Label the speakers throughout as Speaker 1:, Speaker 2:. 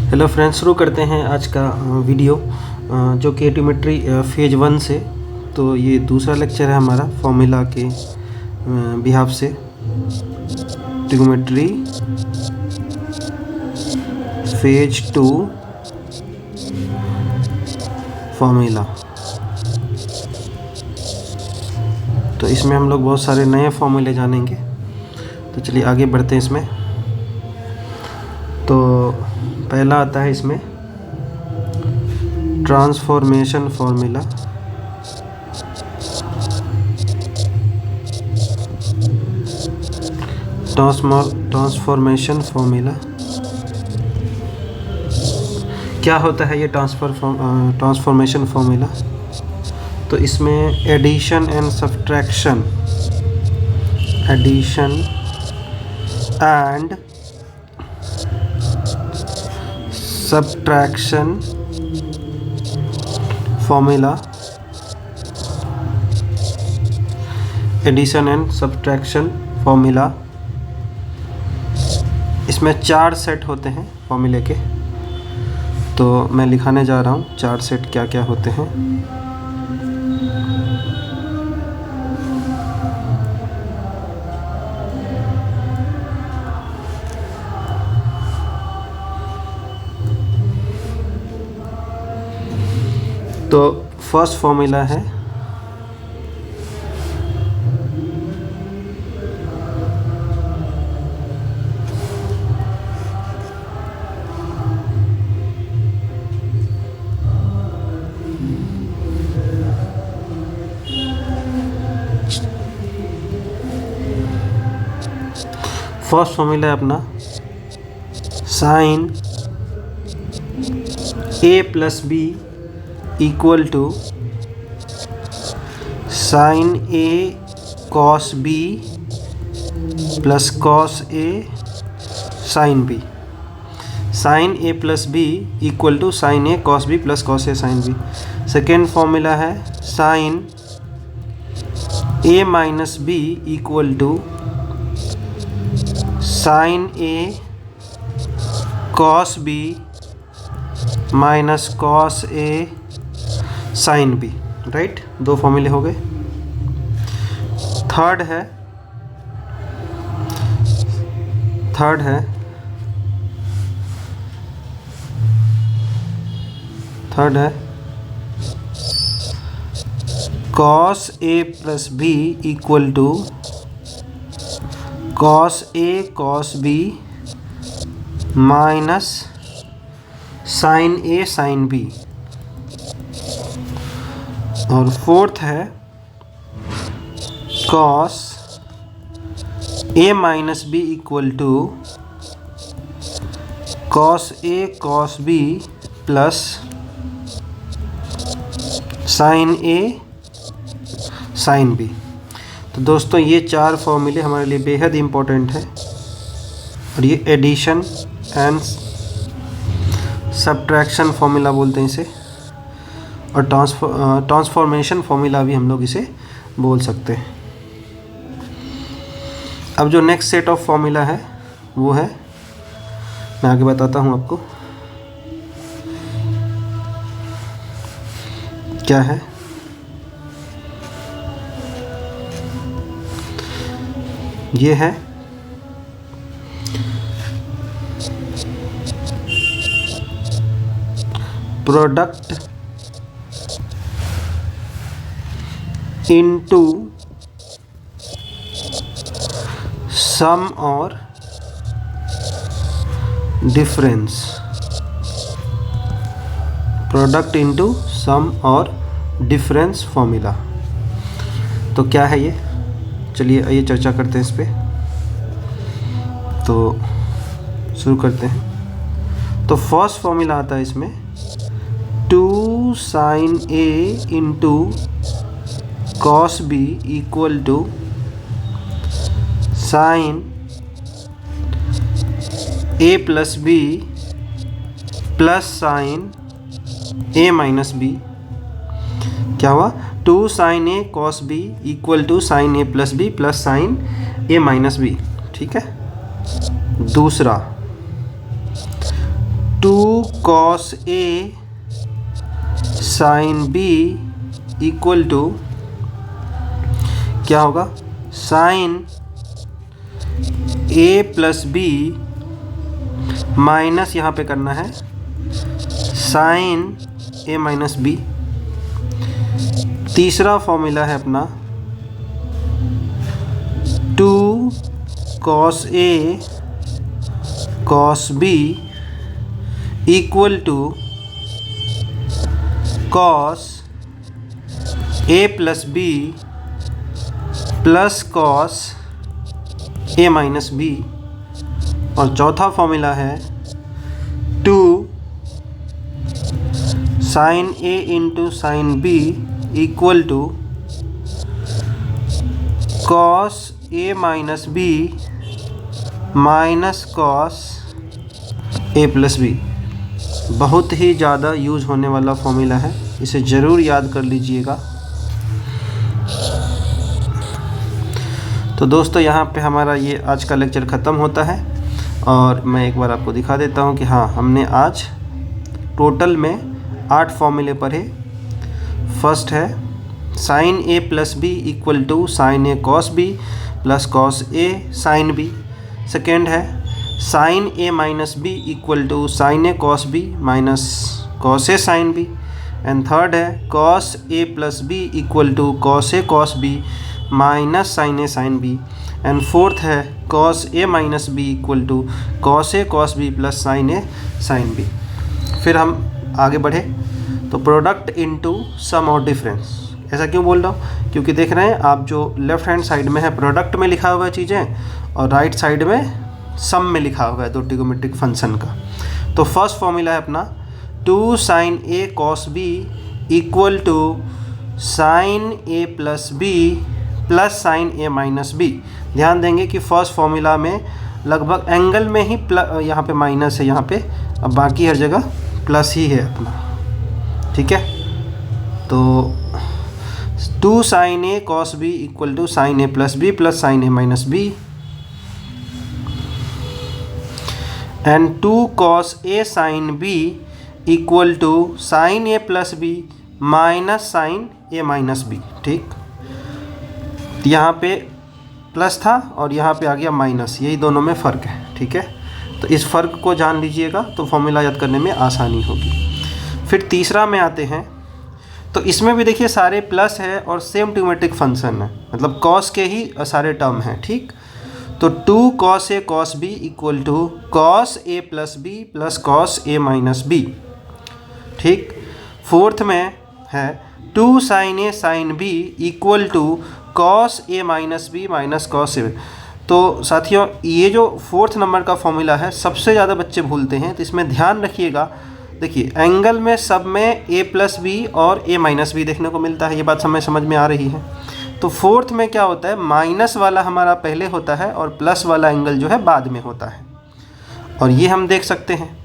Speaker 1: Hello friends, शुरू करते हैं आज का वीडियो जो कि ट्रिग्नोमेट्री फेज 1 से। तो ये दूसरा लेक्चर है हमारा फॉर्मूला के बिहाफ से। Trigonometry phase 2 formula. तो इसमें हम लोग बहुत सारे नए फॉर्मूले जानेंगे। तो चलिए आगे बढ़ते हैं इसमें। तो पहला आता है इसमें ट्रांसफॉर्मेशन फॉर्मूला। ट्रांसफॉर्मेशन फॉर्मूला क्या होता है? ये ट्रांसफॉर्मेशन फॉर्मूला, तो इसमें addition and subtraction, addition and subtraction formula, addition and subtraction formula, इसमें 4 सेट होते हैं फॉर्मूले के। तो मैं लिखाने जा रहा हूँ 4 सेट क्या क्या होते हैं। तो फर्स्ट फॉर्मूला है अपना sine A plus B equal to sine A cos B plus cos A sine B. Sine A plus B equal to sine A cos B plus cos A sine B. Second formula है sine A minus B equal to sine A cos B minus cos A sine B. Right, 2 फॉर्मूले हो गए। Third है cos A plus B equal to cos A cos B minus sign A sine B. और fourth है cos A minus B equal to cos A cos B plus sine A sine B. तो दोस्तों ये 4 फॉर्मूले हमारे लिए बेहद important है, और ये एडिशन एंड सब्ट्रैक्शन फॉर्मूला बोलते हैं इसे, और ट्रांसफॉर्मेशन फॉर्मूला भी हम लोग इसे बोल सकते हैं। अब जो नेक्स्ट सेट ऑफ फॉर्मूला है वो है, मैं आगे बताता हूँ आपको क्या है। ये है प्रोडक्ट इनटू सम और डिफरेंस। प्रोडक्ट इनटू सम और डिफरेंस फॉर्मूला। तो क्या है ये? चलिए आइए चर्चा करते हैं इस पे। तो शुरू करते हैं। तो फर्स्ट फॉर्मूला आता है इसमें 2 sine A into cos B equal to sine A plus B plus sine A minus B. क्या हुआ? 2 sine A cos B equal to sine A plus B plus sine A minus B. ठीक है। दूसरा 2 cos A sin B equal to क्या होगा, sine A plus B minus यहाँ पे करना है साइन A माइनस बी। तीसरा फॉर्मूला है अपना 2 cos A cos B equal to cos A plus B plus cos A minus B. और चौथा फॉर्मूला है 2 sine A into sine B equal to cos A minus B minus cos A plus B. बहुत ही ज़्यादा use होने वाला formula है, इसे ज़रूर याद कर लीजिएगा। तो दोस्तों यहाँ पे हमारा ये आज का लेक्चर ख़त्म होता है और मैं एक बार आपको दिखा देता हूँ कि हाँ, हमने आज टोटल में 8 फॉर्मूले पढ़े। फर्स्ट है sine A plus B equal to sine A cos B plus cos A sine B. Second है sine A minus B equal to sine A cos B minus cos A sine B. And third है cos A plus B equal to cos A cos B minus sine A sine B. And fourth है cos A minus B equal to cos A cos B plus sine A sine B. फिर हम आगे बढ़े तो product into some और difference. ऐसा क्यों बोल रहा हूँ, क्योंकि देख रहे हैं आप जो लेफ़्ट हैंड साइड में है प्रोडक्ट में लिखा हुआ है चीज़ें और राइट साइड में सम में लिखा हुआ है दो ट्रिगोमेट्रिक फंक्शन का। तो फर्स्ट फॉर्मूला है अपना 2 sine A cos B equal to sine A plus B plus sine A minus B. ध्यान देंगे कि फर्स्ट फॉर्मूला में लगभग एंगल में ही यहाँ पे माइनस है, यहाँ पे अब बाकी हर जगह प्लस ही है अपना, ठीक है। तो 2 sine A cos B equal to sine A plus B plus sine A minus B. And 2 cos A sine B equal to sine A plus B minus sine A minus B, ठीक। यहाँ पे plus था और यहाँ पे आ गया minus, यही दोनों में फ़र्क है, ठीक है। तो इस फ़र्क को जान लीजिएगा तो फॉर्मूला याद करने में आसानी होगी। फिर तीसरा में आते हैं तो इसमें भी देखिए सारे प्लस है और सेम ट्रिगोमेट्रिक फंक्शन है, मतलब कॉस के ही सारे टर्म हैं, ठीक। तो 2 cos A cos B equal to cos A plus B plus cos A minus B, ठीक। फोर्थ में है 2 sine A sine B equal to cos A minus B minus cos A। तो साथियों ये जो फोर्थ नंबर का formula है सबसे ज़्यादा बच्चे भूलते हैं, तो इसमें ध्यान रखिएगा। देखिए एंगल में सब में A प्लस बी और A माइनस बी देखने को मिलता है, ये बात समझ में आ रही है। तो फोर्थ में क्या होता है, माइनस वाला हमारा पहले होता है और प्लस वाला एंगल जो है बाद में होता है, और ये हम देख सकते हैं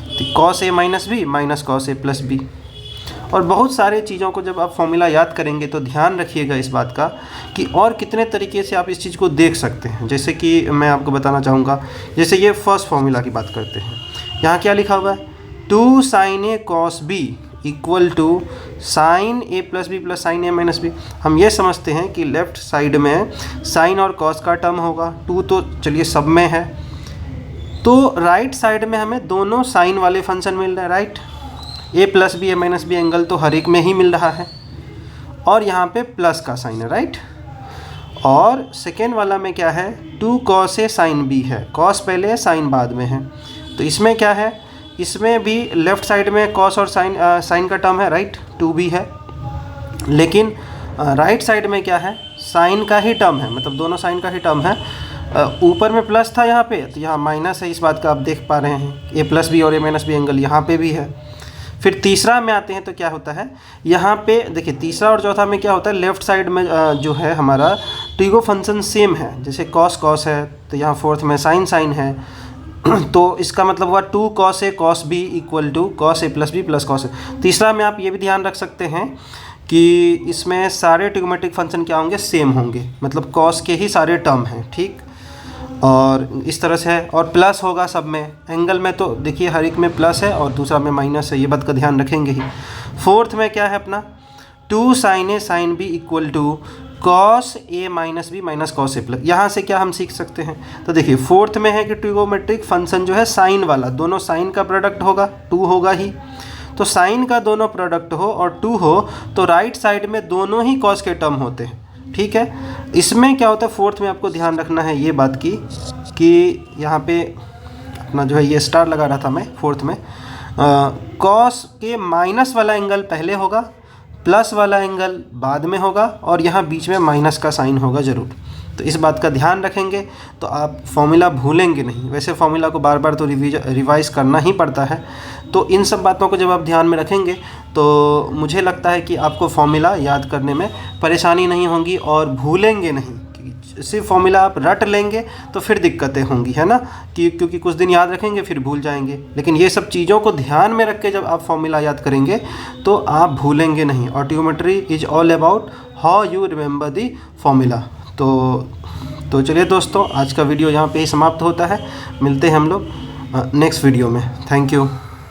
Speaker 1: तो cos A minus B minus cos A plus B. और बहुत सारे चीज़ों को जब आप फॉर्मूला याद करेंगे तो ध्यान रखिएगा इस बात का कि और कितने तरीके से आप इस चीज़ को देख सकते हैं। जैसे कि मैं आपको बताना चाहूँगा, जैसे ये फर्स्ट फॉर्मूला की बात करते हैं, यहाँ क्या लिखा हुआ है 2 sine A cos B equal to sine A plus B plus sine A minus B. हम ये समझते हैं कि लेफ़्ट साइड में साइन और कॉस का टर्म होगा, 2 तो चलिए सब में है, तो राइट साइड में हमें दोनों साइन वाले फंक्शन मिल रहे हैं, right. A plus B A minus B angle तो हर एक में ही मिल रहा है और यहाँ पे प्लस का साइन है, राइट। और सेकेंड वाला में क्या है 2 cos A साइन B है, कॉस पहले है साइन बाद में है। तो इसमें क्या है, इसमें भी लेफ़्ट साइड में कॉस और साइन का टर्म है, राइट, 2b है। लेकिन राइट साइड में क्या है, साइन का ही टर्म है, मतलब दोनों साइन का ही टर्म है। ऊपर में प्लस था यहाँ पे, तो यहाँ माइनस है, इस बात का आप देख पा रहे हैं। A प्लस बी और A माइनस बी एंगल यहाँ पे भी है। फिर तीसरा में आते हैं तो क्या होता है, यहाँ पे देखिए तीसरा और चौथा में क्या होता है, लेफ़्ट साइड में जो है हमारा ट्रिगो फंक्शन सेम है, जैसे कॉस कॉस है, तो यहाँ फोर्थ में साइन साइन है, तो इसका मतलब हुआ 2 cos A cos B equal to cos A plus B plus cos A। तीसरा में आप ये भी ध्यान रख सकते हैं कि इसमें सारे ट्रिगोमेट्रिक फंक्शन क्या होंगे, सेम होंगे, मतलब cos के ही सारे टर्म हैं, ठीक। और इस तरह से है, और प्लस होगा सब में, एंगल में तो देखिए हर एक में प्लस है और दूसरा में माइनस है, ये बात का ध्यान रखेंगे ही। फोर्थ में क्या है अपना 2 sin a sin b equal to cos A minus B minus cos A plus. यहाँ से क्या हम सीख सकते हैं, तो देखिए फोर्थ में है कि ट्रिगोमेट्रिक फंक्शन जो है साइन वाला, दोनों साइन का प्रोडक्ट होगा, 2 होगा ही, तो साइन का दोनों प्रोडक्ट हो और 2 हो तो राइट साइड में दोनों ही कॉस के टर्म होते हैं, ठीक है। इसमें क्या होता है फोर्थ में आपको ध्यान रखना है ये बात की कि यहाँ पे अपना जो है ये स्टार लगा रहा था मैं फोर्थ में, कॉस के माइनस वाला एंगल पहले होगा, प्लस वाला एंगल बाद में होगा, और यहाँ बीच में माइनस का साइन होगा ज़रूर। तो इस बात का ध्यान रखेंगे तो आप फॉर्मूला भूलेंगे नहीं। वैसे फॉर्मूला को बार बार तो रिवाइज़ करना ही पड़ता है, तो इन सब बातों को जब आप ध्यान में रखेंगे तो मुझे लगता है कि आपको फॉर्मूला याद करने में परेशानी नहीं होगी और भूलेंगे नहीं। सिर्फ फॉर्मूला आप रट लेंगे तो फिर दिक्कतें होंगी, है ना, कि क्योंकि कुछ दिन याद रखेंगे फिर भूल जाएंगे। लेकिन ये सब चीज़ों को ध्यान में रख के जब आप फॉर्मूला याद करेंगे तो आप भूलेंगे नहीं। और trigonometry is all about how you remember the formula. तो चलिए दोस्तों, आज का वीडियो यहाँ पे ही समाप्त होता है। मिलते हैं हम लोग नेक्स्ट वीडियो में। Thank you.